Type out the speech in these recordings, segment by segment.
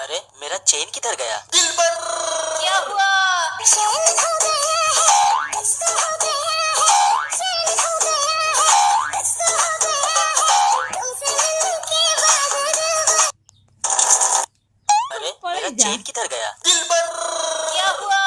अरे मेरा चेन किधर गया? दिलबर क्या हुआ? अरे मेरा चेन किधर गया? दिलबर क्या हुआ?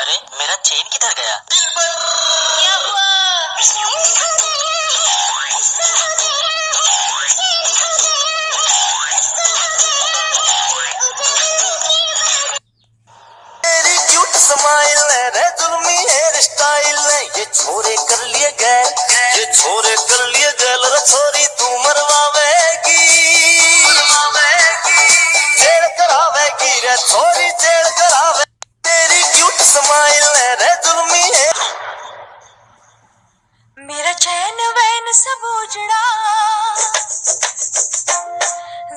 अरे मेरा चेन किधर गया? क्या हुआ? तेरी क्यूट स्माइल है रे जुल्मी हेयर स्टाइल है ये छोरे कर लिए गैर ये छोरे कर लिए गैल रे छोरी तू मरवावेगी जेल करावेगी रे छोरी जेल करावे तेरी क्यूट स्माइल है रे जुल्मी है मेरा चैन वैन सब उजड़ा,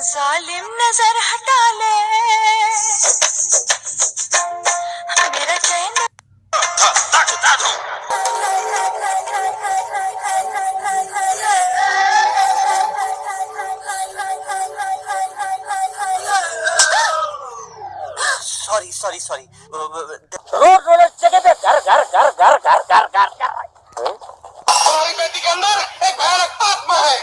जालिम नजर हटा ले। मेरा चैन sorry sorry sorry. Road roller जगह पे घर घर घर घर घर घर घर घर तुम्हारी बेटी के अंदर एक भयानक आत्मा है।